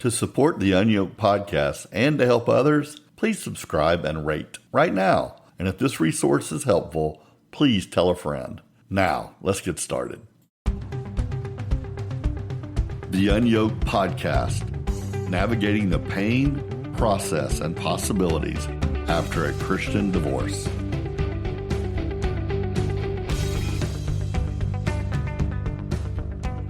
To support the UnYoked podcast and to help others, please subscribe and rate right now. And if this resource is helpful, please tell a friend. Now, let's get started. The UnYoked podcast, navigating the pain, process, and possibilities after a Christian divorce.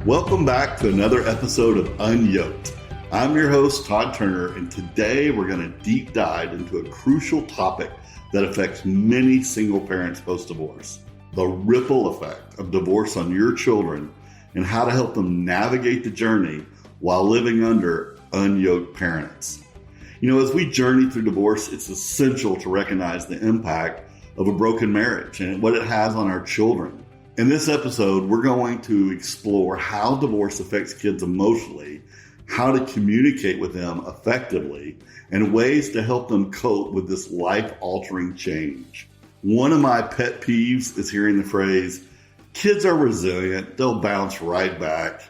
Welcome back to another episode of UnYoked. I'm your host, Todd Turner, and today we're going to deep dive into a crucial topic that affects many single parents post-divorce: the ripple effect of divorce on your children and how to help them navigate the journey while living under unyoked parents. You know, as we journey through divorce, it's essential to recognize the impact of a broken marriage and what it has on our children. In this episode, we're going to explore how divorce affects kids emotionally, how to communicate with them effectively, and ways to help them cope with this life-altering change. One of my pet peeves is hearing the phrase, kids are resilient, they'll bounce right back.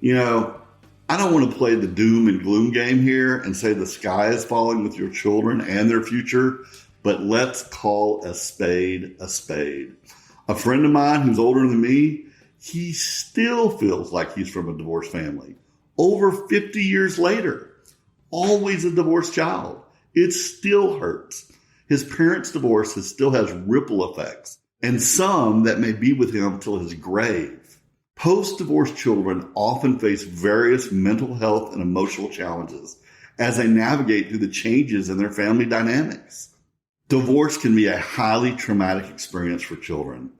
You know, I don't want to play the doom and gloom game here and say the sky is falling with your children and their future, but let's call a spade a spade. A friend of mine who's older than me, he still feels like he's from a divorced family. Over 50 years later, always a divorced child. It still hurts. His parents' divorce still has ripple effects, and some that may be with him till his grave. Post-divorce children often face various mental health and emotional challenges as they navigate through the changes in their family dynamics. Divorce can be a highly traumatic experience for children,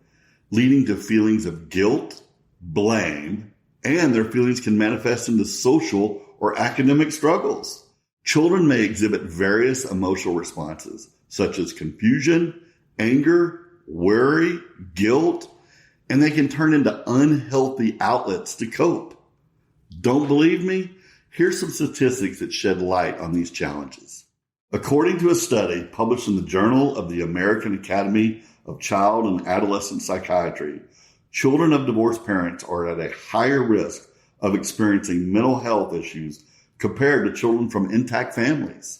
leading to feelings of guilt, blame, and their feelings can manifest into social or academic struggles. Children may exhibit various emotional responses, such as confusion, anger, worry, guilt, and they can turn into unhealthy outlets to cope. Don't believe me? Here's some statistics that shed light on these challenges. According to a study published in the Journal of the American Academy of Child and Adolescent Psychiatry, children of divorced parents are at a higher risk of experiencing mental health issues compared to children from intact families.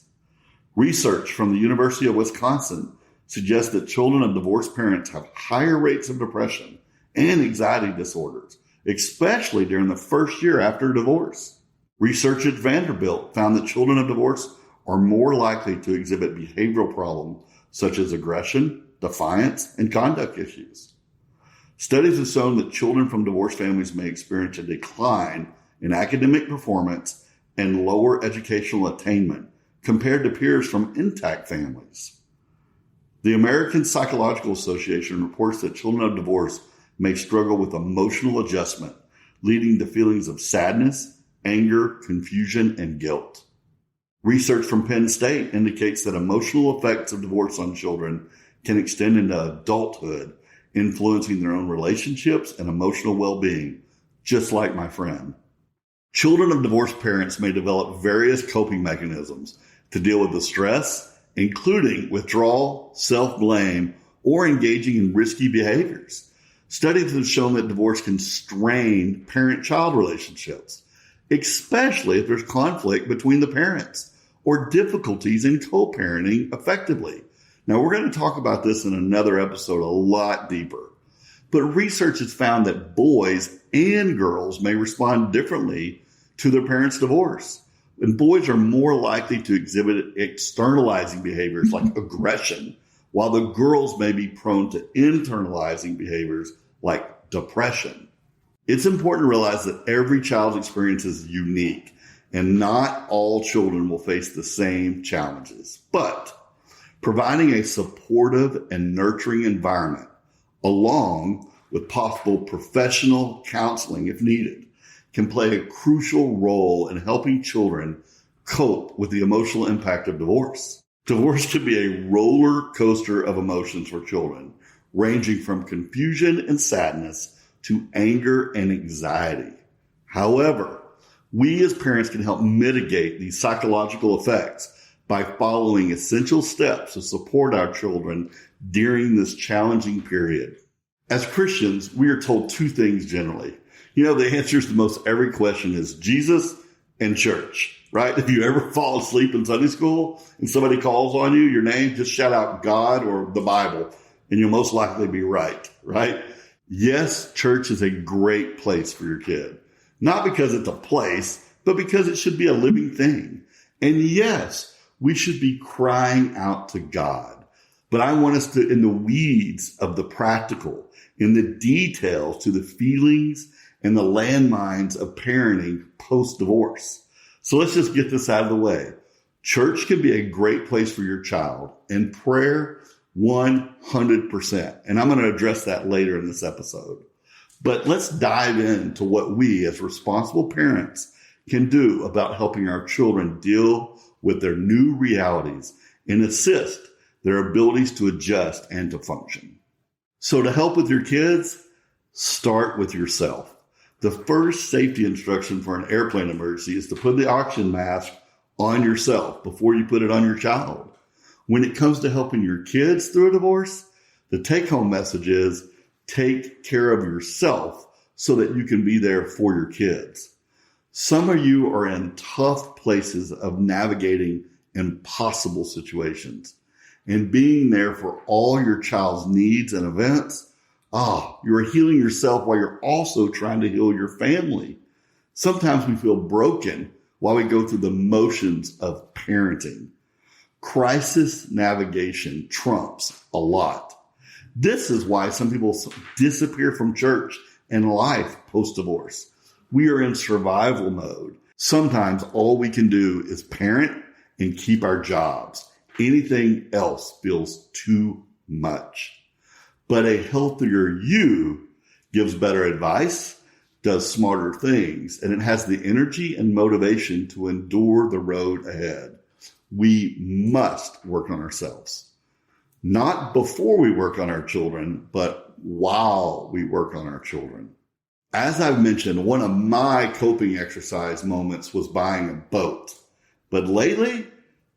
Research from the University of Wisconsin suggests that children of divorced parents have higher rates of depression and anxiety disorders, especially during the first year after divorce. Research at Vanderbilt found that children of divorce are more likely to exhibit behavioral problems such as aggression, defiance, and conduct issues. Studies have shown that children from divorced families may experience a decline in academic performance and lower educational attainment compared to peers from intact families. The American Psychological Association reports that children of divorce may struggle with emotional adjustment, leading to feelings of sadness, anger, confusion, and guilt. Research from Penn State indicates that emotional effects of divorce on children can extend into adulthood, influencing their own relationships and emotional well-being, just like my friend. Children of divorced parents may develop various coping mechanisms to deal with the stress, including withdrawal, self-blame, or engaging in risky behaviors. Studies have shown that divorce can strain parent-child relationships, especially if there's conflict between the parents or difficulties in co-parenting effectively. Now, we're going to talk about this in another episode a lot deeper, but research has found that boys and girls may respond differently to their parents' divorce. And boys are more likely to exhibit externalizing behaviors like aggression, while the girls may be prone to internalizing behaviors like depression. It's important to realize that every child's experience is unique, and not all children will face the same challenges. But providing a supportive and nurturing environment, along with possible professional counseling if needed, can play a crucial role in helping children cope with the emotional impact of divorce. Divorce can be a roller coaster of emotions for children, ranging from confusion and sadness to anger and anxiety. However, we as parents can help mitigate these psychological effects by following essential steps to support our children during this challenging period. As Christians, we are told two things generally. You know, the answers to most every question is Jesus and church. right? If you ever fall asleep in Sunday school and somebody calls on you, your name, just shout out God or the Bible, and you'll most likely be right? Yes, church is a great place for your kid. Not because it's a place, but because it should be a living thing. And yes, we should be crying out to God. But I want us to, in the weeds of the practical, in the details to the feelings and the landmines of parenting post-divorce. So let's just get this out of the way. Church can be a great place for your child, and prayer 100%. And I'm going to address that later in this episode. But let's dive into what we as responsible parents can do about helping our children deal with their new realities and assist their abilities to adjust and to function. So to help with your kids, start with yourself. The first safety instruction for an airplane emergency is to put the oxygen mask on yourself before you put it on your child. When it comes to helping your kids through a divorce, the take-home message is take care of yourself so that you can be there for your kids. Some of you are in tough places of navigating impossible situations and being there for all your child's needs and events. You're healing yourself while you're also trying to heal your family. Sometimes we feel broken while we go through the motions of parenting. Crisis navigation trumps a lot. This is why some people disappear from church and life post-divorce. We are in survival mode. Sometimes all we can do is parent and keep our jobs. Anything else feels too much. But a healthier you gives better advice, does smarter things, and it has the energy and motivation to endure the road ahead. We must work on ourselves. Not before we work on our children, but while we work on our children. As I've mentioned, one of my coping exercise moments was buying a boat. But lately,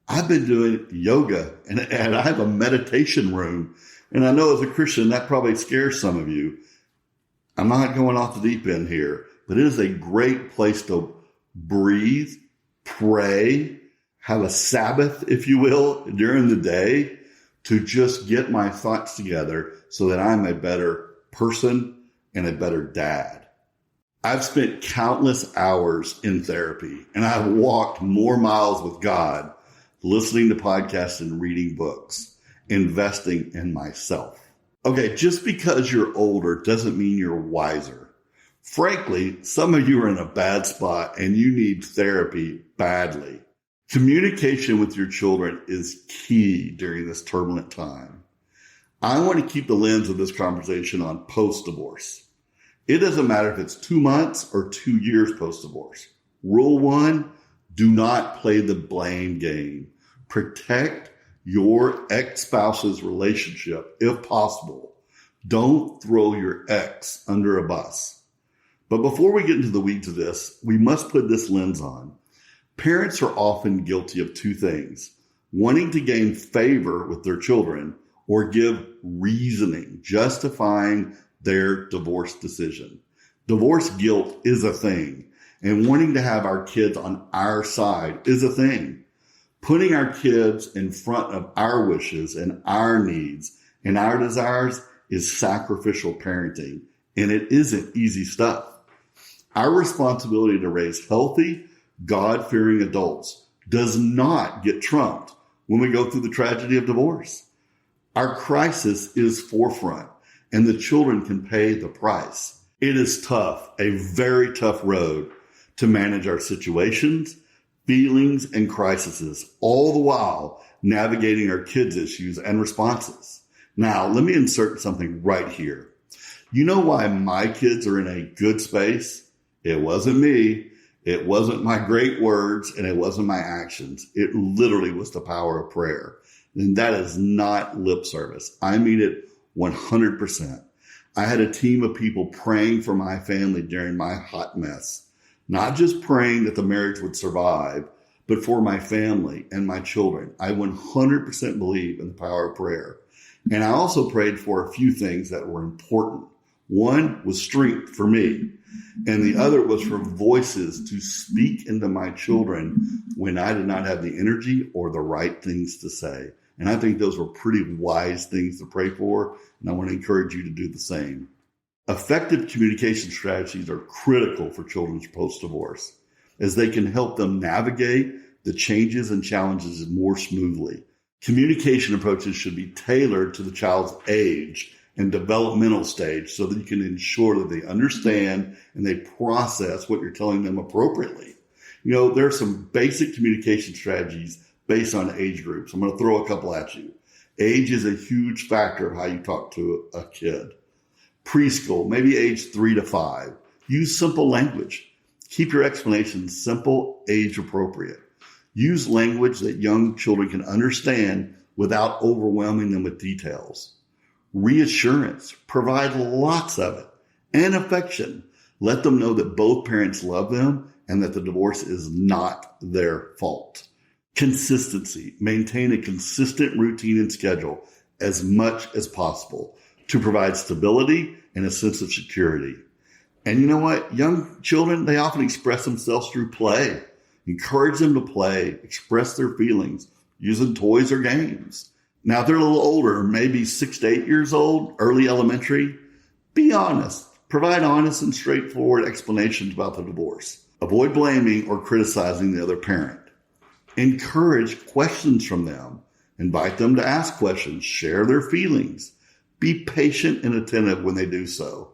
I've been doing yoga and I have a meditation room. And I know as a Christian, that probably scares some of you. I'm not going off the deep end here, but it is a great place to breathe, pray, have a Sabbath, if you will, during the day to just get my thoughts together so that I'm a better person and a better dad. I've spent countless hours in therapy, and I've walked more miles with God, listening to podcasts and reading books, investing in myself. Okay, just because you're older doesn't mean you're wiser. Frankly, some of you are in a bad spot and you need therapy badly. Communication with your children is key during this turbulent time. I want to keep the lens of this conversation on post-divorce. It doesn't matter if it's 2 months or 2 years post-divorce. Rule 1, do not play the blame game. Protect your ex-spouse's relationship if possible. Don't throw your ex under a bus. But before we get into the weeds of this, we must put this lens on. Parents are often guilty of two things: wanting to gain favor with their children or give reasoning, justifying their divorce decision. Divorce guilt is a thing, and wanting to have our kids on our side is a thing. Putting our kids in front of our wishes and our needs and our desires is sacrificial parenting, and it isn't easy stuff. Our responsibility to raise healthy, God-fearing adults does not get trumped when we go through the tragedy of divorce. Our crisis is forefront, and the children can pay the price. It is tough, a very tough road to manage our situations, feelings, and crises, all the while navigating our kids' issues and responses. Now, let me insert something right here. You know why my kids are in a good space? It wasn't me. It wasn't my great words, and it wasn't my actions. It literally was the power of prayer. And that is not lip service. I mean it 100%. I had a team of people praying for my family during my hot mess. Not just praying that the marriage would survive, but for my family and my children. I 100% believe in the power of prayer. And I also prayed for a few things that were important. One was strength for me. And the other was for voices to speak into my children when I did not have the energy or the right things to say. And I think those were pretty wise things to pray for. And I want to encourage you to do the same. Effective communication strategies are critical for children post-divorce, as they can help them navigate the changes and challenges more smoothly. Communication approaches should be tailored to the child's age and developmental stage so that you can ensure that they understand and they process what you're telling them appropriately. There are some basic communication strategies based on age groups. I'm going to throw a couple at you. Age is a huge factor of how you talk to a kid. Preschool, maybe age 3 to 5. Use simple language. Keep your explanations simple, age appropriate. Use language that young children can understand without overwhelming them with details. Reassurance, provide lots of it, and affection. Let them know that both parents love them and that the divorce is not their fault. Consistency, maintain a consistent routine and schedule as much as possible to provide stability and a sense of security. And you know what? Young children, they often express themselves through play. Encourage them to play, express their feelings using toys or games. Now, if they're a little older, maybe 6 to 8 years old, early elementary, be honest. Provide honest and straightforward explanations about the divorce. Avoid blaming or criticizing the other parent. Encourage questions from them. Invite them to ask questions. Share their feelings. Be patient and attentive when they do so.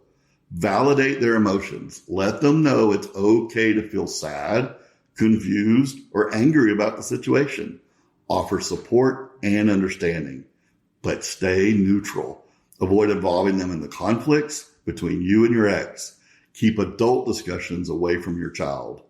Validate their emotions. Let them know it's okay to feel sad, confused, or angry about the situation. Offer support and understanding, but stay neutral. Avoid involving them in the conflicts between you and your ex. Keep adult discussions away from your child.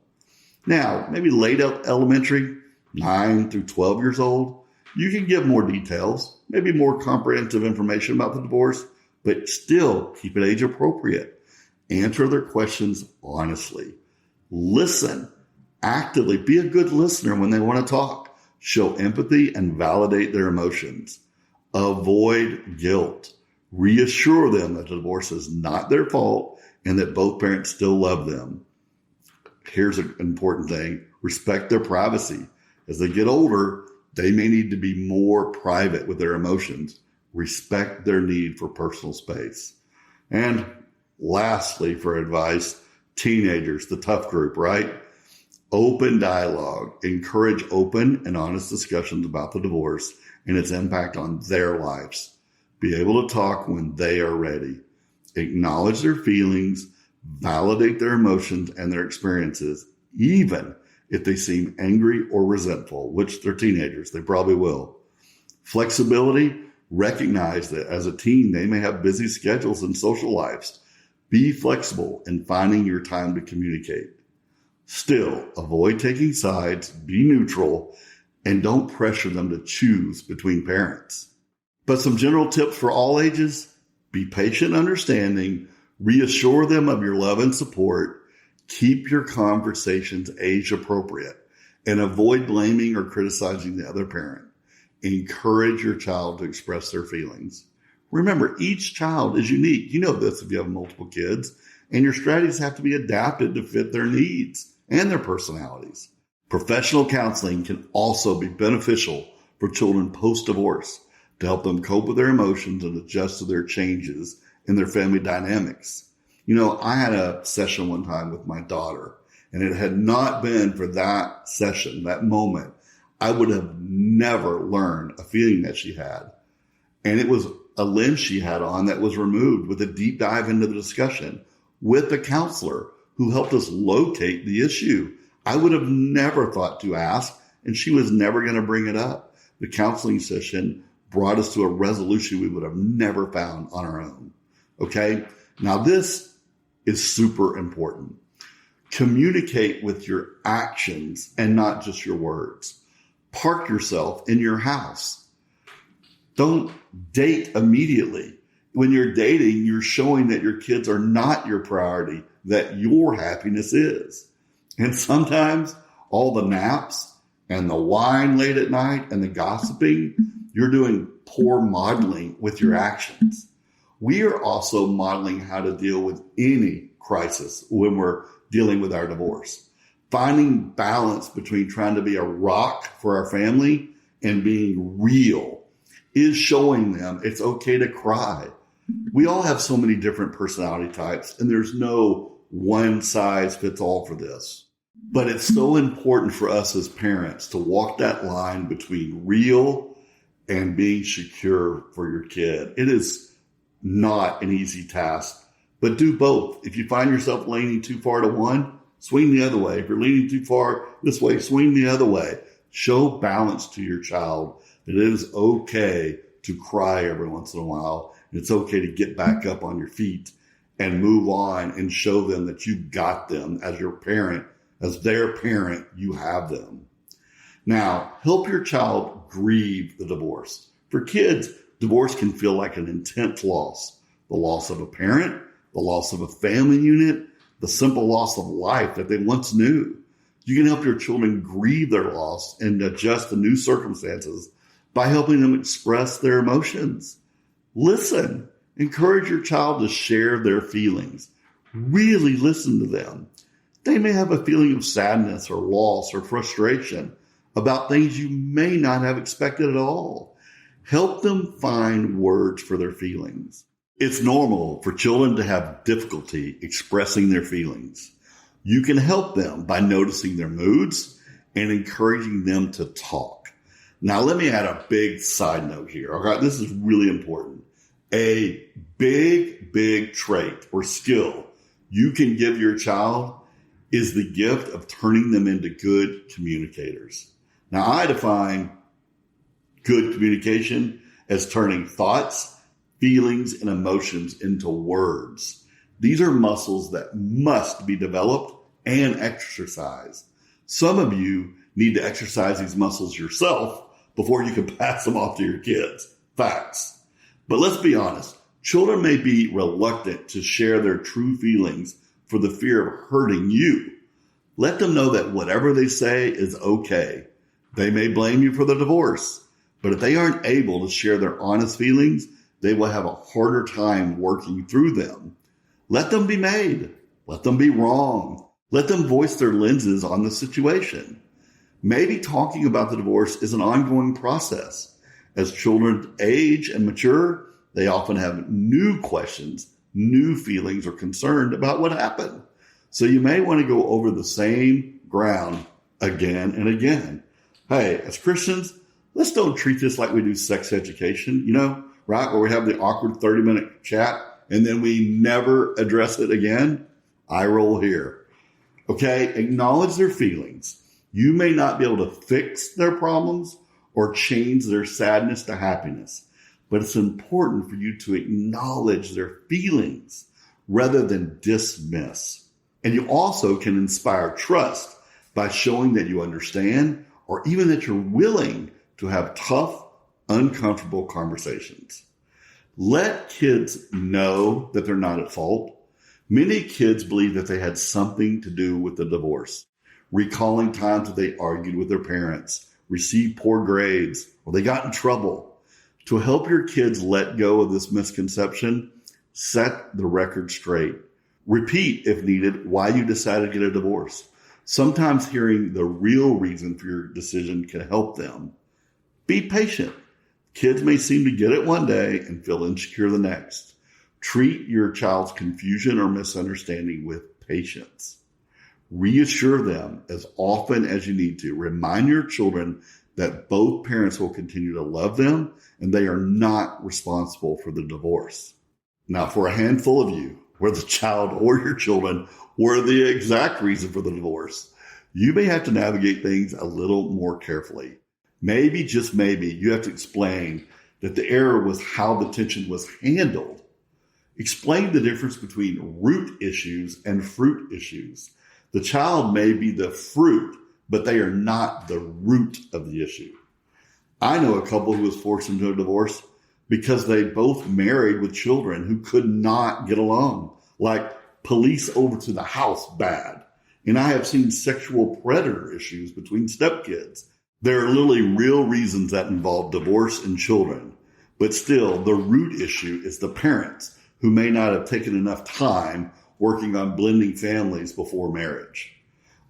Now, maybe late elementary, 9 through 12 years old, you can give more details, maybe more comprehensive information about the divorce, but still keep it age appropriate. Answer their questions honestly. Listen actively. Be a good listener when they want to talk. Show empathy and validate their emotions. Avoid guilt. Reassure them that the divorce is not their fault and that both parents still love them. Here's an important thing. Respect their privacy. As they get older, they may need to be more private with their emotions. Respect their need for personal space. And lastly, for advice, teenagers, the tough group, right? Open dialogue. Encourage open and honest discussions about the divorce and its impact on their lives. Be able to talk when they are ready. Acknowledge their feelings, validate their emotions and their experiences, even if they seem angry or resentful, which they're teenagers, they probably will. Flexibility, recognize that as a teen, they may have busy schedules and social lives. Be flexible in finding your time to communicate. Still, avoid taking sides, be neutral, and don't pressure them to choose between parents. But some general tips for all ages: be patient, understanding, reassure them of your love and support, keep your conversations age appropriate, and avoid blaming or criticizing the other parent. Encourage your child to express their feelings. Remember, each child is unique. You know this if you have multiple kids, and your strategies have to be adapted to fit their needs and their personalities. Professional counseling can also be beneficial for children post-divorce to help them cope with their emotions and adjust to their changes in their family dynamics. I had a session one time with my daughter, and it had not been for that session, that moment, I would have never learned a feeling that she had. And it was a lens she had on that was removed with a deep dive into the discussion with a counselor who helped us locate the issue. I would have never thought to ask, and she was never going to bring it up. The counseling session brought us to a resolution we would have never found on our own. Okay? Now this is super important. Communicate with your actions and not just your words. Park yourself in your house. Don't date immediately. When you're dating, you're showing that your kids are not your priority, that your happiness is. And sometimes all the naps and the wine late at night and the gossiping, you're doing poor modeling with your actions. We are also modeling how to deal with any crisis when we're dealing with our divorce. Finding balance between trying to be a rock for our family and being real is showing them it's okay to cry. We all have so many different personality types, and there's no one size fits all for this. But it's so important for us as parents to walk that line between real and being secure for your kid. It is not an easy task, but do both. If you find yourself leaning too far to one, swing the other way. If you're leaning too far this way, swing the other way. Show balance to your child that it is okay to cry every once in a while. It's okay to get back up on your feet and move on and show them that you've got them as your parent. As their parent, you have them. Now, help your child grieve the divorce. For kids, divorce can feel like an intense loss. The loss of a parent, the loss of a family unit, the simple loss of life that they once knew. You can help your children grieve their loss and adjust to new circumstances by helping them express their emotions. Listen. Encourage your child to share their feelings. Really listen to them. They may have a feeling of sadness or loss or frustration about things you may not have expected at all. Help them find words for their feelings. It's normal for children to have difficulty expressing their feelings. You can help them by noticing their moods and encouraging them to talk. Now, let me add a big side note here. All right, this is really important. A big trait or skill you can give your child is the gift of turning them into good communicators. Now, I define good communication as turning thoughts, feelings, and emotions into words. These are muscles that must be developed and exercised. Some of you need to exercise these muscles yourself before you can pass them off to your kids. Facts. But let's be honest. Children may be reluctant to share their true feelings for the fear of hurting you. Let them know that whatever they say is okay. They may blame you for the divorce, but if they aren't able to share their honest feelings, they will have a harder time working through them. Let them be made. Let them be wrong. Let them voice their lenses on the situation. Maybe talking about the divorce is an ongoing process. As children age and mature, they often have new questions, new feelings, or concerned about what happened. So you may want to go over the same ground again and again. Hey, as Christians, let's don't treat this like we do sex education, right? Where we have the awkward 30-minute chat and then we never address it again. I roll here. Okay, acknowledge their feelings. You may not be able to fix their problems or change their sadness to happiness, but it's important for you to acknowledge their feelings rather than dismiss. And you also can inspire trust by showing that you understand or even that you're willing to have tough, uncomfortable conversations. Let kids know that they're not at fault. Many kids believe that they had something to do with the divorce, recalling times that they argued with their parents, received poor grades, or they got in trouble. To help your kids let go of this misconception, set the record straight. Repeat, if needed, why you decided to get a divorce. Sometimes hearing the real reason for your decision can help them. Be patient. Kids may seem to get it one day and feel insecure the next. Treat your child's confusion or misunderstanding with patience. Reassure them as often as you need to. Remind your children that both parents will continue to love them and they are not responsible for the divorce. Now, for a handful of you, where the child or your children were the exact reason for the divorce, you may have to navigate things a little more carefully. Maybe, just maybe, you have to explain that the error was how the tension was handled. Explain the difference between root issues and fruit issues. The child may be the fruit, but they are not the root of the issue. I know a couple who was forced into a divorce because they both married with children who could not get along, like police over to the house bad. And I have seen sexual predator issues between stepkids. There are literally real reasons that involve divorce and children. But still, the root issue is the parents who may not have taken enough time working on blending families before marriage.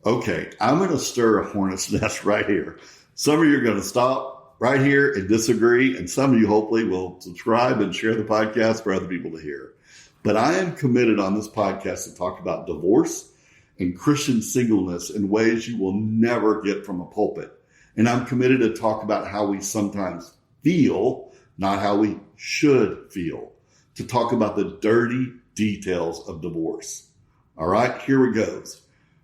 Okay, I'm going to stir a hornet's nest right here. Some of you are going to stop right here and disagree, and some of you hopefully will subscribe and share the podcast for other people to hear. But I am committed on this podcast to talk about divorce and Christian singleness in ways you will never get from a pulpit. And I'm committed to talk about how we sometimes feel, not how we should feel, to talk about the dirty details of divorce. All right, here it goes.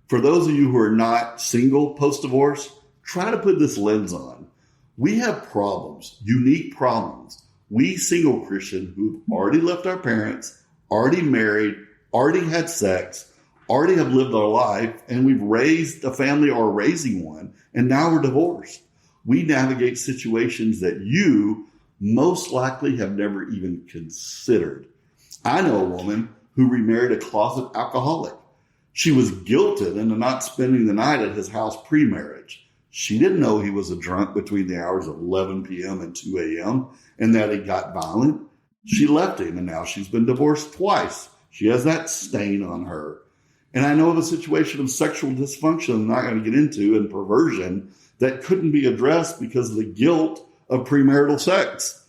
For those of you who are not single post-divorce, try to put this lens on. We have problems, unique problems. We single Christians who've already left our parents, already married, already had sex, already have lived our life, and we've raised a family or raising one, and now we're divorced. We navigate situations that you most likely have never even considered. I know a woman who remarried a closet alcoholic. She was guilted into not spending the night at his house pre-marriage. She didn't know he was a drunk between the hours of 11 p.m. and 2 a.m. and that he got violent. She left him, and now she's been divorced twice. She has that stain on her. And I know of a situation of sexual dysfunction I'm not going to get into and perversion that couldn't be addressed because of the guilt of premarital sex.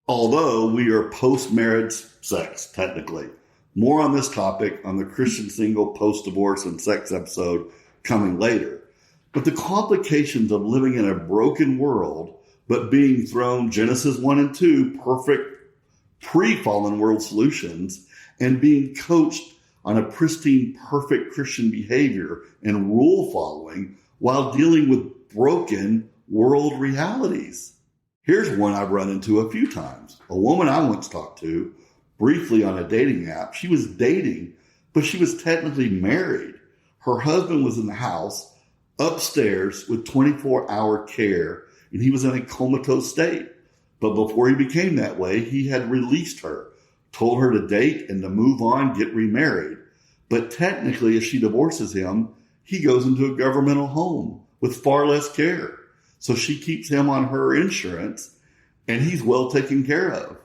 Although we are post-marriage sex, technically. More on this topic on the Christian single post-divorce and sex episode coming later. But the complications of living in a broken world, but being thrown Genesis 1 and 2, perfect pre-fallen world solutions, and being coached on a pristine, perfect Christian behavior and rule following while dealing with broken world realities. Here's one I've run into a few times. A woman I once talked to briefly on a dating app. She was dating, but she was technically married. Her husband was in the house upstairs with 24-hour care, and he was in a comatose state. But before he became that way, he had released her, told her to date and to move on, get remarried. But technically, if she divorces him, he goes into a governmental home with far less care. So she keeps him on her insurance, and he's well taken care of.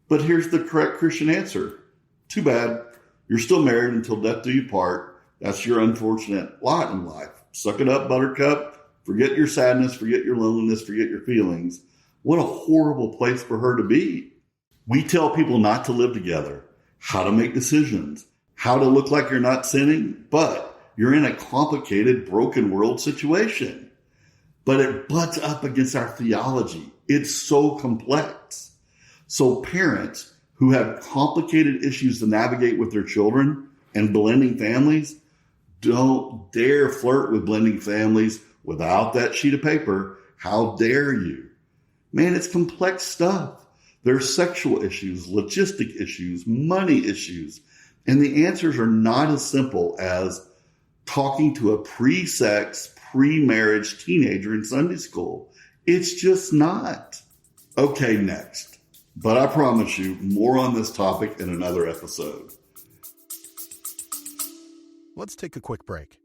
But here's the correct Christian answer. Too bad. You're still married until death do you part. That's your unfortunate lot in life. Suck it up, buttercup. Forget your sadness, forget your loneliness, forget your feelings. What a horrible place for her to be. We tell people not to live together, how to make decisions, how to look like you're not sinning, but you're in a complicated, broken world situation. But it butts up against our theology. It's so complex. So parents who have complicated issues to navigate with their children and blending families, don't dare flirt with blending families without that sheet of paper. How dare you? Man, it's complex stuff. There's sexual issues, logistic issues, money issues. And the answers are not as simple as talking to a pre-sex, pre-marriage teenager in Sunday school. It's just not. Okay, next. But I promise you, more on this topic in another episode. Let's take a quick break.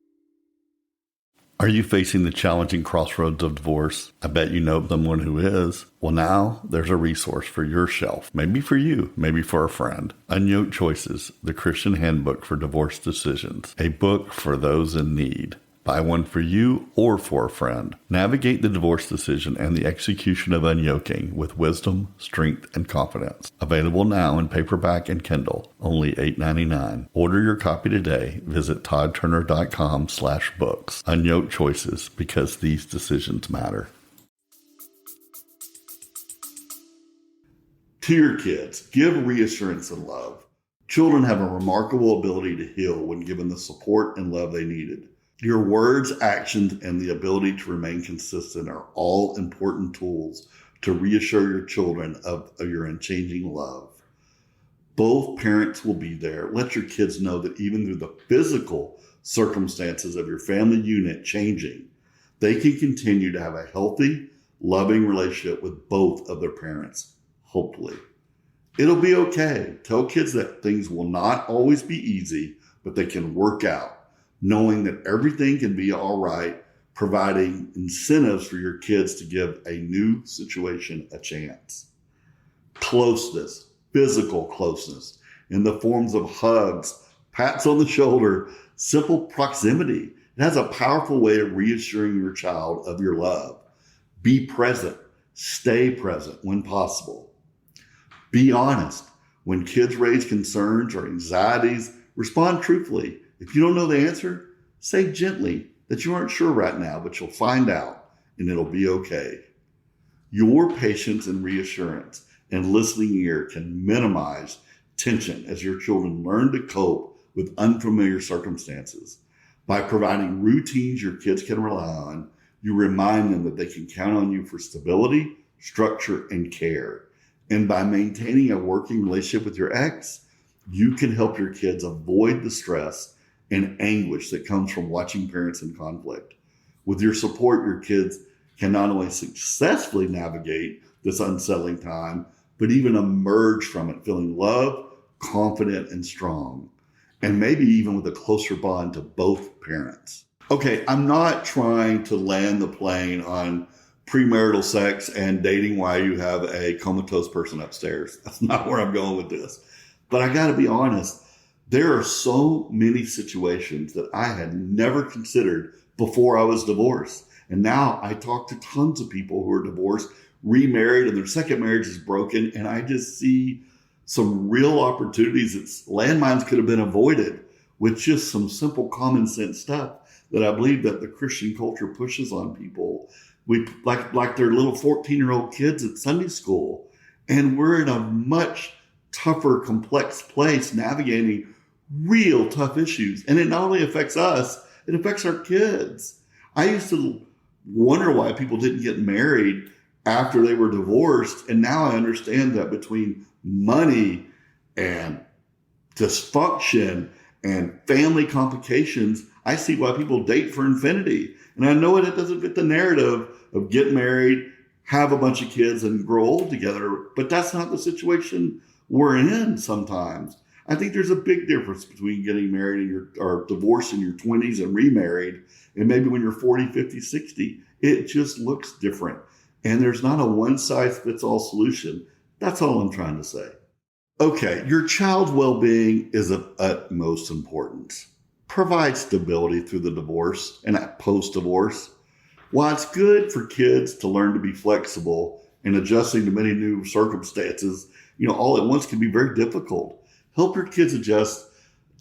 Are you facing the challenging crossroads of divorce? I bet you know someone who is. Well, now there's a resource for your shelf. Maybe for you, maybe for a friend. UnYoked Choices, the Christian Handbook for Divorce Decisions. A book for those in need. Buy one for you or for a friend. Navigate the divorce decision and the execution of unyoking with wisdom, strength, and confidence. Available now in paperback and Kindle. Only $8.99. Order your copy today. Visit toddturner.com/books. UnYoked Choices, because these decisions matter. To your kids, give reassurance and love. Children have a remarkable ability to heal when given the support and love they needed. Your words, actions, and the ability to remain consistent are all important tools to reassure your children of your unchanging love. Both parents will be there. Let your kids know that even through the physical circumstances of your family unit changing, they can continue to have a healthy, loving relationship with both of their parents, hopefully. It'll be okay. Tell kids that things will not always be easy, but they can work out. Knowing that everything can be all right, providing incentives for your kids to give a new situation a chance. Closeness, physical closeness, in the forms of hugs, Pats on the shoulder, simple proximity. It has a powerful way of reassuring your child of your love. Be present. Stay present when possible. Be honest. When kids raise concerns or anxieties, respond truthfully. If you don't know the answer, say gently that you aren't sure right now, but you'll find out and it'll be okay. Your patience and reassurance and listening ear can minimize tension as your children learn to cope with unfamiliar circumstances. By providing routines your kids can rely on, you remind them that they can count on you for stability, structure, and care. And by maintaining a working relationship with your ex, you can help your kids avoid the stress and anguish that comes from watching parents in conflict. With your support, your kids can not only successfully navigate this unsettling time, but even emerge from it feeling loved, confident, and strong. And maybe even with a closer bond to both parents. Okay, I'm not trying to land the plane on premarital sex and dating while you have a comatose person upstairs. That's not where I'm going with this. But I got to be honest, there are so many situations that I had never considered before I was divorced. And now I talk to tons of people who are divorced, remarried, and their second marriage is broken. And I just see some real opportunities that landmines could have been avoided with just some simple common sense stuff that I believe that the Christian culture pushes on people. We like they're little 14-year-old kids at Sunday school. And we're in a much tougher, complex place navigating real tough issues. And it not only affects us, it affects our kids. I used to wonder why people didn't get married after they were divorced. And now I understand that between money and dysfunction and family complications, I see why people date for infinity. And I know it doesn't fit the narrative of get married, have a bunch of kids, and grow old together. But that's not the situation we're in sometimes. I think there's a big difference between getting married or divorced in your 20s and remarried, and maybe when you're 40, 50, 60. It just looks different. And there's not a one-size-fits-all solution. That's all I'm trying to say. Okay, your child's well-being is of utmost importance. Provide stability through the divorce and post-divorce. While it's good for kids to learn to be flexible and adjusting to many new circumstances, all at once can be very difficult. Help your kids adjust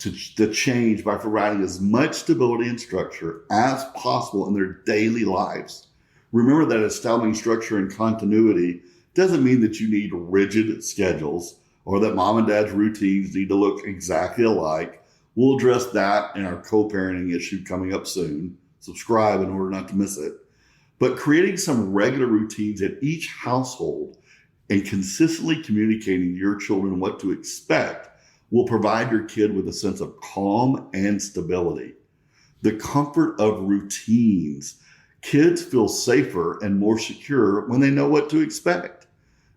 to the change by providing as much stability and structure as possible in their daily lives. Remember that establishing structure and continuity doesn't mean that you need rigid schedules or that mom and dad's routines need to look exactly alike. We'll address that in our co-parenting issue coming up soon. Subscribe in order not to miss it. But creating some regular routines at each household and consistently communicating to your children what to expect will provide your kid with a sense of calm and stability. The comfort of routines. Kids feel safer and more secure when they know what to expect.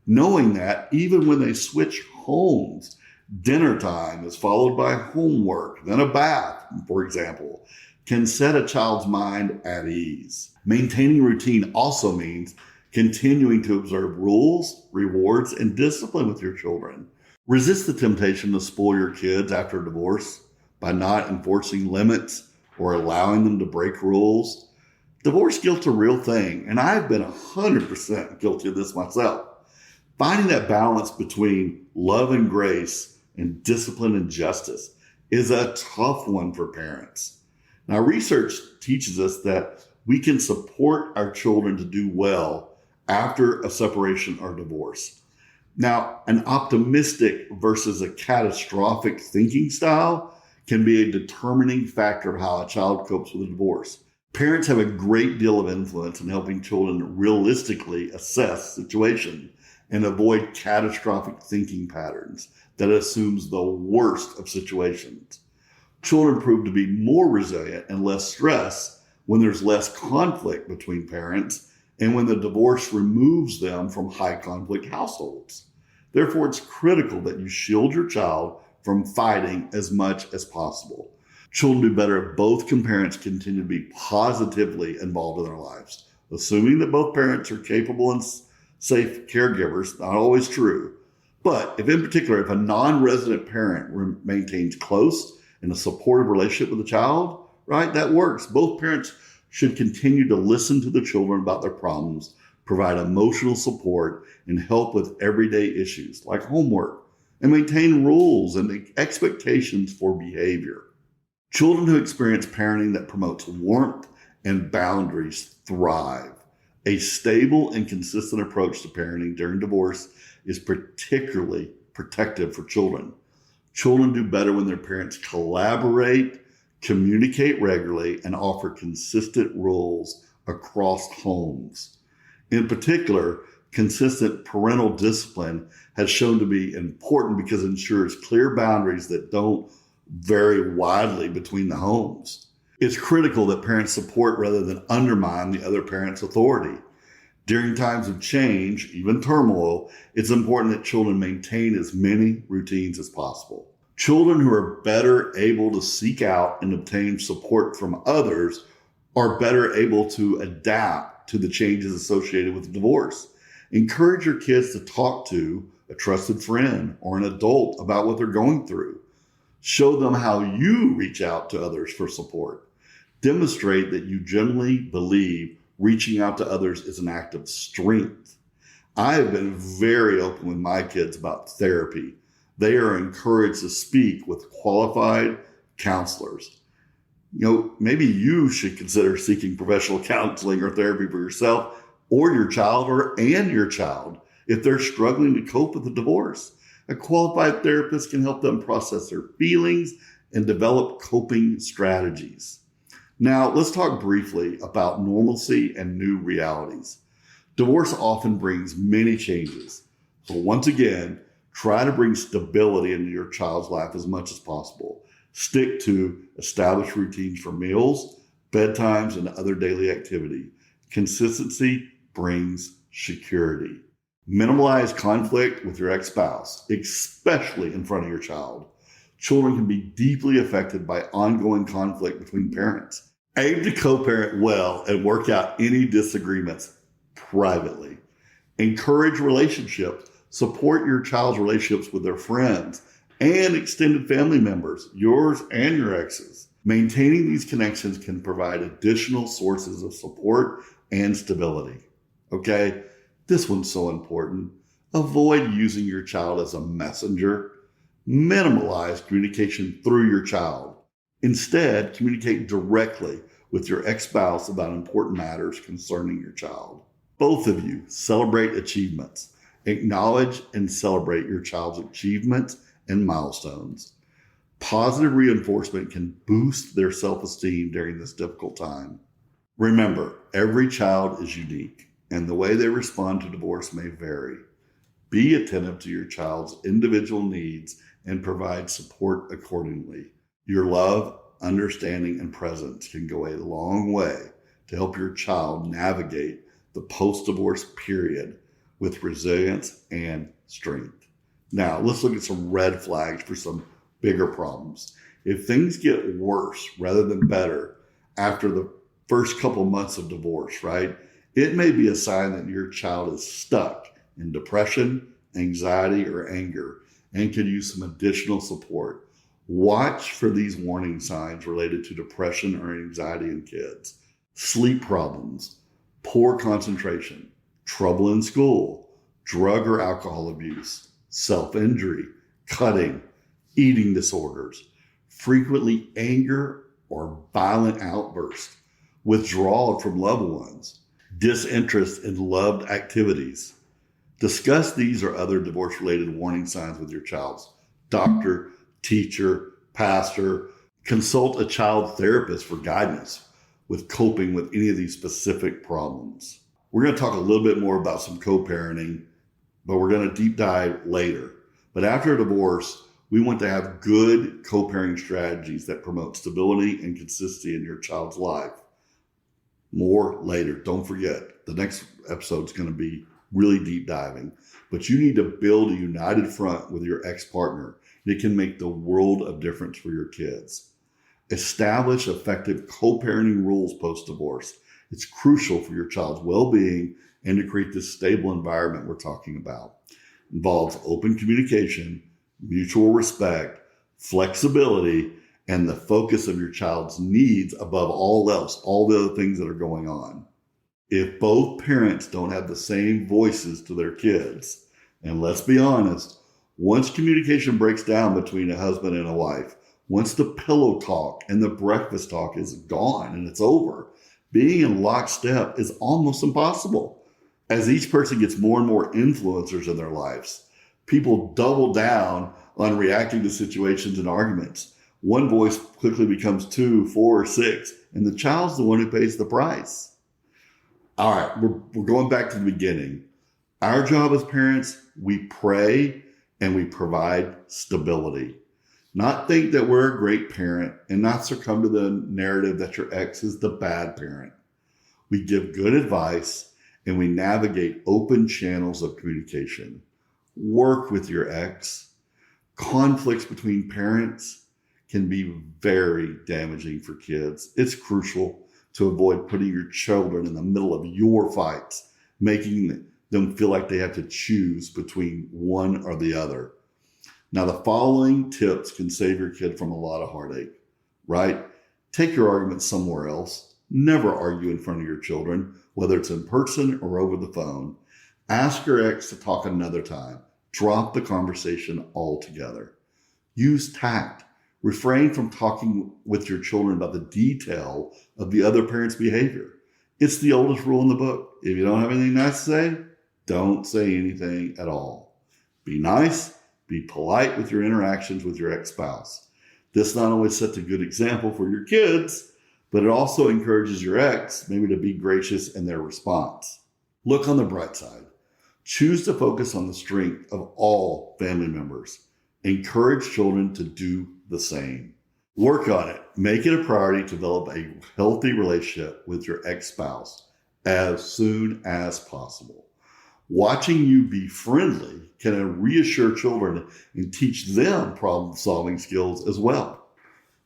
Knowing that even when they switch homes, dinner time is followed by homework, then a bath, for example, can set a child's mind at ease. Maintaining routine also means continuing to observe rules, rewards, and discipline with your children. Resist the temptation to spoil your kids after divorce by not enforcing limits or allowing them to break rules. Divorce guilt's a real thing, and I've been 100% guilty of this myself. Finding that balance between love and grace and discipline and justice is a tough one for parents. Now, research teaches us that we can support our children to do well after a separation or divorce. Now, an optimistic versus a catastrophic thinking style can be a determining factor of how a child copes with a divorce. Parents have a great deal of influence in helping children realistically assess the situation and avoid catastrophic thinking patterns that assumes the worst of situations. Children prove to be more resilient and less stressed when there's less conflict between parents and when the divorce removes them from high conflict households. Therefore, it's critical that you shield your child from fighting as much as possible. Children do better if both parents continue to be positively involved in their lives, assuming that both parents are capable and safe caregivers, not always true. But if a non-resident parent maintains close and a supportive relationship with the child, right? That works. Both parents should continue to listen to the children about their problems, provide emotional support, and help with everyday issues like homework, and maintain rules and expectations for behavior. Children who experience parenting that promotes warmth and boundaries thrive. A stable and consistent approach to parenting during divorce is particularly protective for children. Children do better when their parents collaborate, communicate regularly, and offer consistent rules across homes. In particular, consistent parental discipline has shown to be important because it ensures clear boundaries that don't vary widely between the homes. It's critical that parents support rather than undermine the other parent's authority. During times of change, even turmoil, it's important that children maintain as many routines as possible. Children who are better able to seek out and obtain support from others are better able to adapt to the changes associated with divorce. Encourage your kids to talk to a trusted friend or an adult about what they're going through. Show them how you reach out to others for support. Demonstrate that you genuinely believe reaching out to others is an act of strength. I have been very open with my kids about therapy. They are encouraged to speak with qualified counselors. Maybe you should consider seeking professional counseling or therapy for yourself or your child and your child if they're struggling to cope with a divorce. A qualified therapist can help them process their feelings and develop coping strategies. Now, let's talk briefly about normalcy and new realities. Divorce often brings many changes. So once again, try to bring stability into your child's life as much as possible. Stick to established routines for meals, bedtimes, and other daily activity. Consistency brings security. Minimize conflict with your ex-spouse, especially in front of your child. Children can be deeply affected by ongoing conflict between parents. Aim to co-parent well and work out any disagreements privately. Encourage relationships. Support your child's relationships with their friends and extended family members, yours and your ex's. Maintaining these connections can provide additional sources of support and stability. Okay? This one's so important. Avoid using your child as a messenger. Minimize communication through your child. Instead, communicate directly with your ex-spouse about important matters concerning your child. Both of you celebrate achievements. Acknowledge and celebrate your child's achievements and milestones. Positive reinforcement can boost their self-esteem during this difficult time. Remember, every child is unique, and the way they respond to divorce may vary. Be attentive to your child's individual needs and provide support accordingly. Your love, understanding, and presence can go a long way to help your child navigate the post-divorce period with resilience and strength. Now, let's look at some red flags for some bigger problems. If things get worse rather than better after the first couple months of divorce, right, it may be a sign that your child is stuck in depression, anxiety, or anger and could use some additional support. Watch for these warning signs related to depression or anxiety in kids. Sleep problems, poor concentration, trouble in school, drug or alcohol abuse, self-injury, cutting, eating disorders, frequently anger or violent outbursts, withdrawal from loved ones, disinterest in loved activities. Discuss these or other divorce-related warning signs with your child's doctor, teacher, pastor. Consult a child therapist for guidance with coping with any of these specific problems. We're going to talk a little bit more about some co-parenting, but we're going to deep dive later. But after a divorce, we want to have good co-parenting strategies that promote stability and consistency in your child's life. More later. Don't forget, the next episode is going to be really deep diving. But you need to build a united front with your ex-partner. It can make the world of difference for your kids. Establish effective co-parenting rules post-divorce. It's crucial for your child's well-being and to create this stable environment we're talking about. Involves open communication, mutual respect, flexibility, and the focus of your child's needs above all else, all the other things that are going on. If both parents don't have the same voices to their kids, and let's be honest, once communication breaks down between a husband and a wife, once the pillow talk and the breakfast talk is gone and it's over, being in lockstep is almost impossible. As each person gets more and more influencers in their lives, people double down on reacting to situations and arguments. One voice quickly becomes 2, 4, 6, and the child's the one who pays the price. All right, we're going back to the beginning. Our job as parents, we pray and we provide stability. Not think that we're a great parent and not succumb to the narrative that your ex is the bad parent. We give good advice and we navigate open channels of communication. Work with your ex. Conflicts between parents can be very damaging for kids. It's crucial to avoid putting your children in the middle of your fights, making them feel like they have to choose between one or the other. Now, the following tips can save your kid from a lot of heartache, right? Take your argument somewhere else. Never argue in front of your children, whether it's in person or over the phone. Ask your ex to talk another time. Drop the conversation altogether. Use tact. Refrain from talking with your children about the detail of the other parent's behavior. It's the oldest rule in the book. If you don't have anything nice to say, don't say anything at all. Be nice, be polite with your interactions with your ex-spouse. This not only sets a good example for your kids, but it also encourages your ex maybe to be gracious in their response. Look on the bright side. Choose to focus on the strength of all family members. Encourage children to do the same. Work on it. Make it a priority to develop a healthy relationship with your ex-spouse as soon as possible. Watching you be friendly can reassure children and teach them problem-solving skills as well.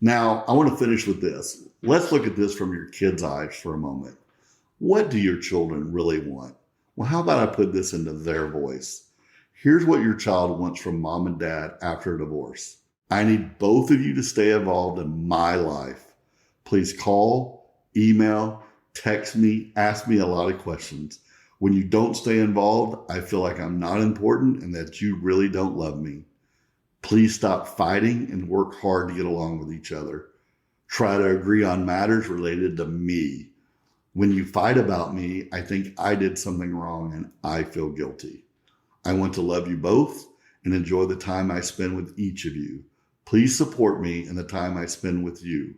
Now, I want to finish with this. Let's look at this from your kids' eyes for a moment. What do your children really want? Well, how about I put this into their voice? Here's what your child wants from mom and dad after a divorce. I need both of you to stay involved in my life. Please call, email, text me, ask me a lot of questions. When you don't stay involved, I feel like I'm not important and that you really don't love me. Please stop fighting and work hard to get along with each other. Try to agree on matters related to me. When you fight about me, I think I did something wrong and I feel guilty. I want to love you both and enjoy the time I spend with each of you. Please support me in the time I spend with you.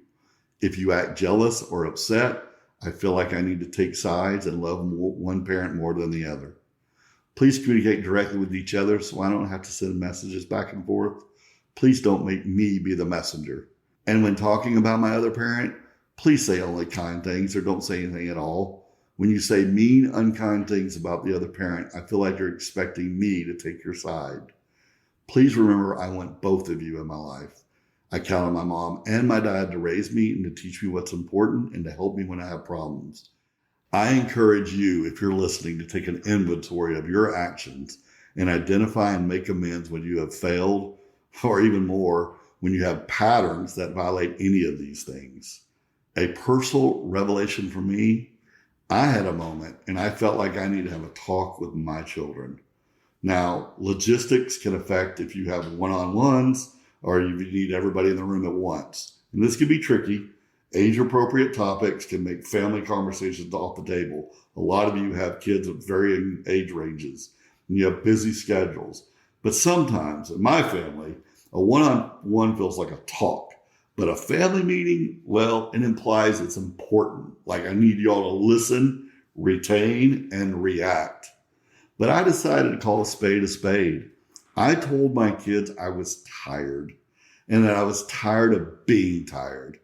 If you act jealous or upset, I feel like I need to take sides and love one parent more than the other. Please communicate directly with each other so I don't have to send messages back and forth. Please don't make me be the messenger. And when talking about my other parent, please say only kind things or don't say anything at all. When you say mean, unkind things about the other parent, I feel like you're expecting me to take your side. Please remember I want both of you in my life. I count on my mom and my dad to raise me and to teach me what's important and to help me when I have problems. I encourage you, if you're listening, to take an inventory of your actions and identify and make amends when you have failed, or even more, when you have patterns that violate any of these things. A personal revelation for me, I had a moment and I felt like I need to have a talk with my children. Now, logistics can affect if you have one-on-ones or you need everybody in the room at once. And this can be tricky. Age-appropriate topics can make family conversations off the table. A lot of you have kids of varying age ranges and you have busy schedules. But sometimes in my family, a one-on-one feels like a talk. But a family meeting, well, it implies it's important. Like I need y'all to listen, retain, and react. But I decided to call a spade a spade. I told my kids I was tired and that I was tired of being tired.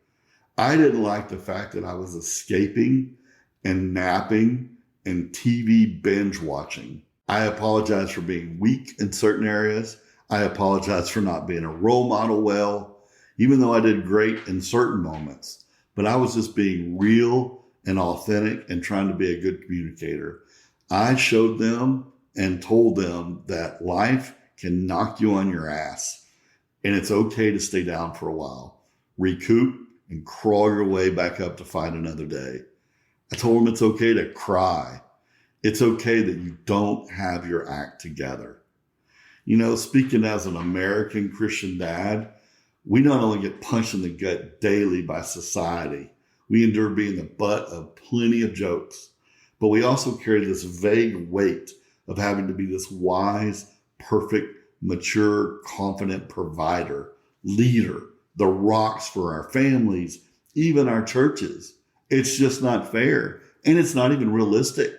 I didn't like the fact that I was escaping and napping and TV binge watching. I apologize for being weak in certain areas. I apologize for not being a role model well, even though I did great in certain moments. But I was just being real and authentic and trying to be a good communicator. I showed them and told them that life can knock you on your ass and it's okay to stay down for a while. recoup, and crawl your way back up to fight another day. I told them it's okay to cry. It's okay that you don't have your act together. You know, speaking as an American Christian dad, we not only get punched in the gut daily by society, we endure being the butt of plenty of jokes, but we also carry this vague weight of having to be this wise, perfect, mature, confident provider, leader, the rocks for our families, even our churches. It's just not fair, and it's not even realistic.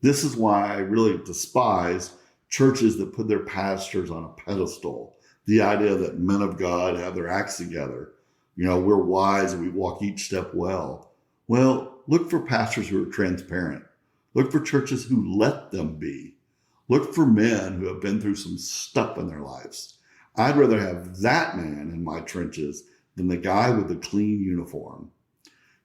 This is why I really despise churches that put their pastors on a pedestal. The idea that men of God have their acts together. You know, we're wise and we walk each step well. Well, look for pastors who are transparent. Look for churches who let them be. Look for men who have been through some stuff in their lives. I'd rather have that man in my trenches than the guy with the clean uniform.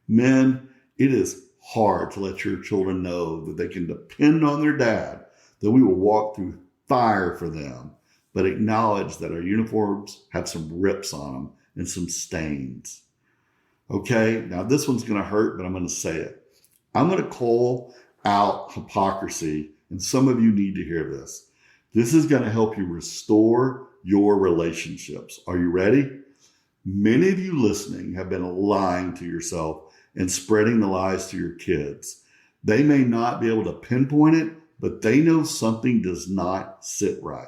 Men, it is hard to let your children know that they can depend on their dad, that we will walk through fire for them, but acknowledge that our uniforms have some rips on them and some stains. Okay, now this one's going to hurt, but I'm going to say it. I'm going to call out hypocrisy, and some of you need to hear this. This is going to help you restore your relationships. Are you ready? Many of you listening have been lying to yourself and spreading the lies to your kids. They may not be able to pinpoint it, but they know something does not sit right.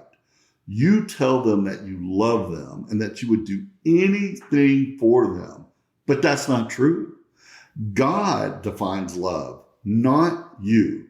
You tell them that you love them and that you would do anything for them, but that's not true. God defines love, not you.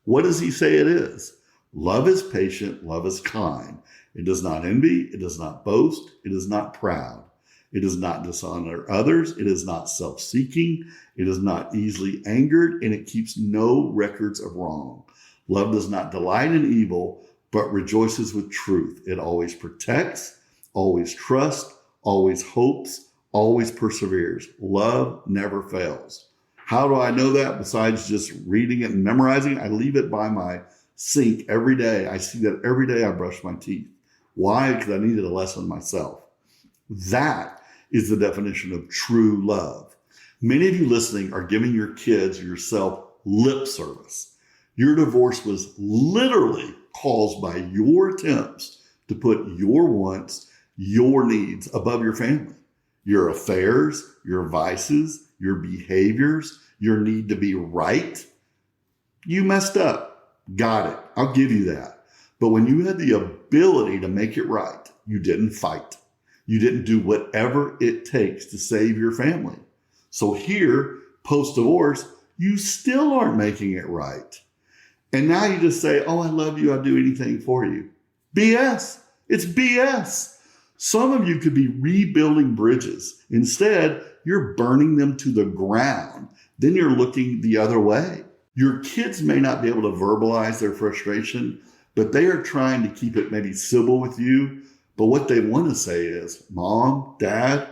What does he say it is? Love is patient, love is kind. It does not envy, it does not boast, it is not proud. It does not dishonor others, it is not self-seeking, it is not easily angered, and it keeps no records of wrong. Love does not delight in evil, but rejoices with truth. It always protects, always trusts, always hopes, always perseveres. Love never fails. How do I know that besides just reading it and memorizing it? I leave it by my sink every day. I see that every day I brush my teeth. Why? Because I needed a lesson myself. That is the definition of true love. Many of you listening are giving your kids or yourself lip service. Your divorce was literally caused by your attempts to put your wants, your needs above your family. Your affairs, your vices, your behaviors, your need to be right. You messed up. Got it. I'll give you that. But when you had the ability to make it right, you didn't fight. You didn't do whatever it takes to save your family. So here, post-divorce, you still aren't making it right. And now you just say, oh, I love you. I'll do anything for you. BS. It's BS. Some of you could be rebuilding bridges. Instead, you're burning them to the ground. Then you're looking the other way. Your kids may not be able to verbalize their frustration, but they are trying to keep it maybe civil with you. But what they want to say is, Mom, Dad,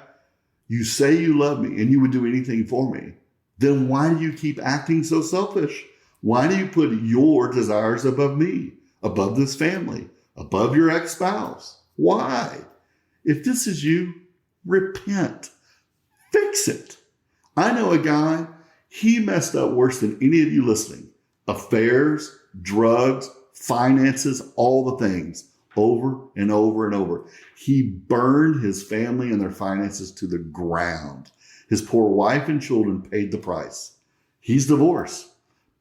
you say you love me and you would do anything for me. Then why do you keep acting so selfish? Why do you put your desires above me, above this family, above your ex-spouse? Why? If this is you, repent. Fix it. I know a guy, he messed up worse than any of you listening. Affairs, drugs, finances, all the things. Over and over and over. He burned his family and their finances to the ground. His poor wife and children paid the price. He's divorced,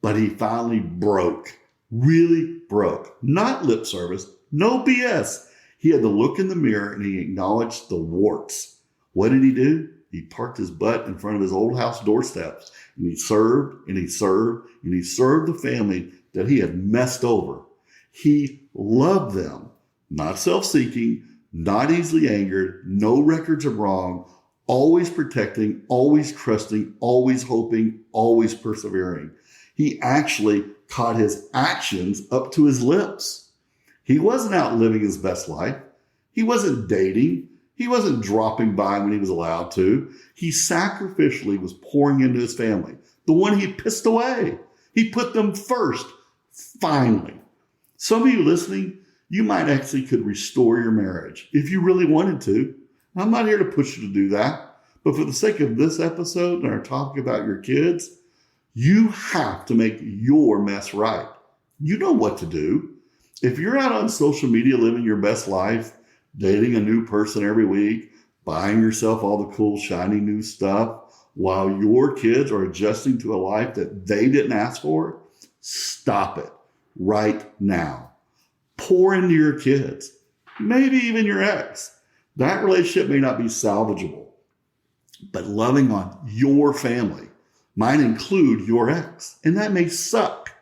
but he finally broke, really broke. Not lip service, no BS. He had to look in the mirror and he acknowledged the warts. What did he do? He parked his butt in front of his old house doorsteps and he served and he served and he served the family that he had messed over. He loved them. Not self-seeking, not easily angered, no records of wrong, always protecting, always trusting, always hoping, always persevering. He actually caught his actions up to his lips. He wasn't out living his best life. He wasn't dating. He wasn't dropping by when he was allowed to. He sacrificially was pouring into his family, the one he pissed away. He put them first, finally. Some of you listening, you might actually could restore your marriage if you really wanted to. I'm not here to push you to do that, But for the sake of this episode and our topic about your kids, you have to make your mess right. You know what to do. If you're out on social media living your best life, dating a new person every week, buying yourself all the cool, shiny new stuff, while your kids are adjusting to a life that they didn't ask for, stop it right now. Pour into your kids, maybe even your ex. That relationship may not be salvageable, but loving on your family might include your ex, and that may suck.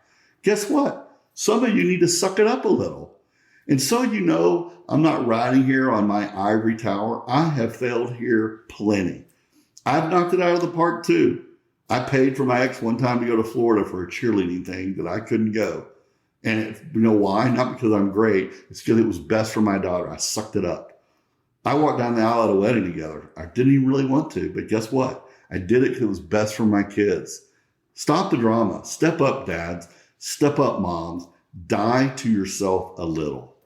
Guess what? Some of you need to suck it up a little. And so you know, I'm not riding here on my ivory tower. I have failed here plenty. I've knocked it out of the park too. I paid for my ex one time to go to Florida for a cheerleading thing that I couldn't go. And you know why? Not because I'm great. It's because it was best for my daughter. I sucked it up. I walked down the aisle at a wedding together. I didn't even really want to, but guess what? I did it because it was best for my kids. Stop the drama. Step up, dads. Step up, moms. Die to yourself a little.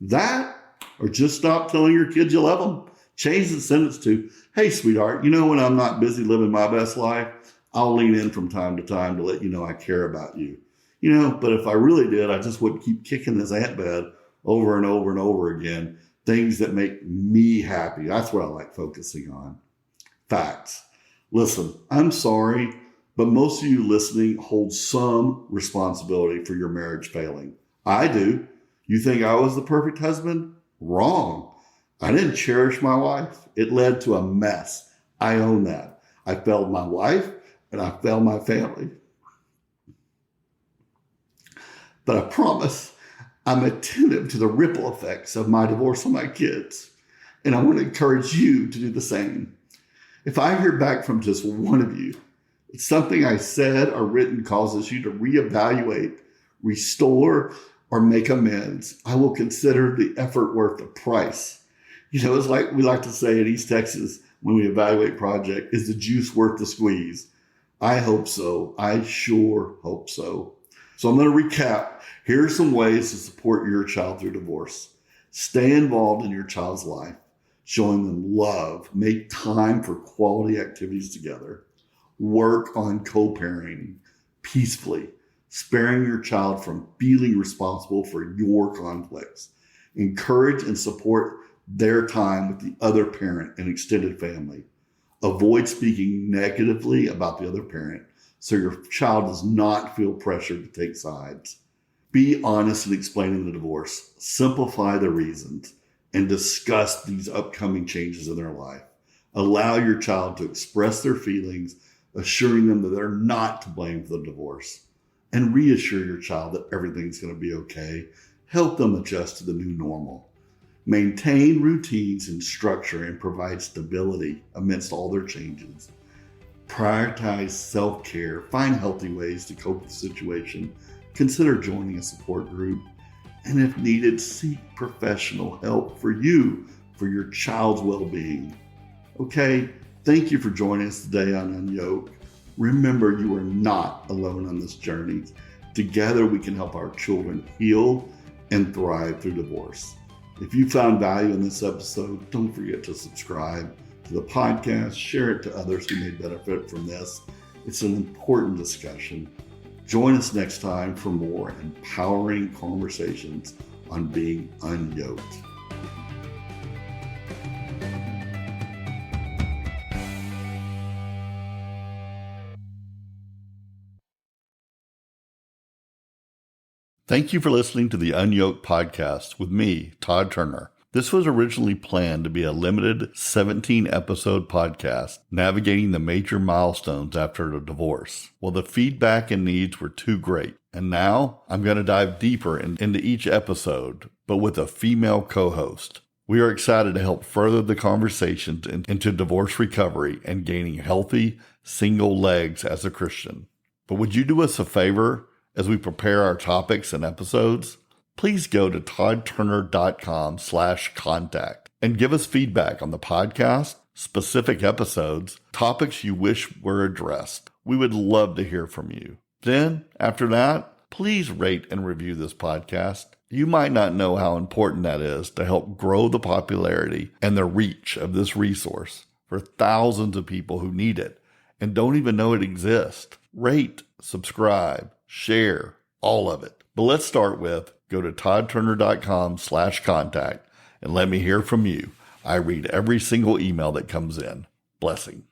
That, or just stop telling your kids you love them. Change the sentence to, hey, sweetheart, you know when I'm not busy living my best life, I'll lean in from time to time to let you know I care about you. You know, but if I really did, I just wouldn't keep kicking this ant bed over and over and over again. Things that make me happy. That's what I like focusing on. Facts. Listen, I'm sorry, but most of you listening hold some responsibility for your marriage failing. I do. You think I was the perfect husband? Wrong. I didn't cherish my wife. It led to a mess. I own that. I failed my wife and I failed my family. But I promise I'm attentive to the ripple effects of my divorce on my kids. And I want to encourage you to do the same. If I hear back from just one of you, it's something I said or written causes you to reevaluate, restore, or make amends, I will consider the effort worth the price. You know, it's like we like to say in East Texas when we evaluate project, is the juice worth the squeeze? I hope so. I sure hope so. So I'm going to recap. Here are some ways to support your child through divorce. Stay involved in your child's life, showing them love. Make time for quality activities together. Work on co-parenting peacefully, sparing your child from feeling responsible for your conflicts. Encourage and support their time with the other parent and extended family. Avoid speaking negatively about the other parent so your child does not feel pressured to take sides. Be honest in explaining the divorce. Simplify the reasons and discuss these upcoming changes in their life. Allow your child to express their feelings, assuring them that they're not to blame for the divorce. And reassure your child that everything's going to be okay. Help them adjust to the new normal. Maintain routines and structure and provide stability amidst all their changes. Prioritize self-care. Find healthy ways to cope with the situation. Consider joining a support group. And if needed, seek professional help for you, for your child's well-being. Okay, thank you for joining us today on UnYoked. Remember, you are not alone on this journey. Together, we can help our children heal and thrive through divorce. If you found value in this episode, don't forget to subscribe to the podcast, share it to others who may benefit from this. It's an important discussion. Join us next time for more empowering conversations on being unyoked. Thank you for listening to the UnYoked podcast with me, Todd Turner. This was originally planned to be a limited 17-episode podcast navigating the major milestones after a divorce. Well, the feedback and needs were too great, and now I'm going to dive deeper into each episode, but with a female co-host. We are excited to help further the conversations into divorce recovery and gaining healthy, single legs as a Christian. But would you do us a favor as we prepare our topics and episodes? Please go to toddturner.com/contact and give us feedback on the podcast, specific episodes, topics you wish were addressed. We would love to hear from you. Then, after that, please rate and review this podcast. You might not know how important that is to help grow the popularity and the reach of this resource. for thousands of people who need it and don't even know it exists. Rate, subscribe, share, all of it. But let's start with go to toddturner.com/contact and let me hear from you. I read every single email that comes in. Blessings.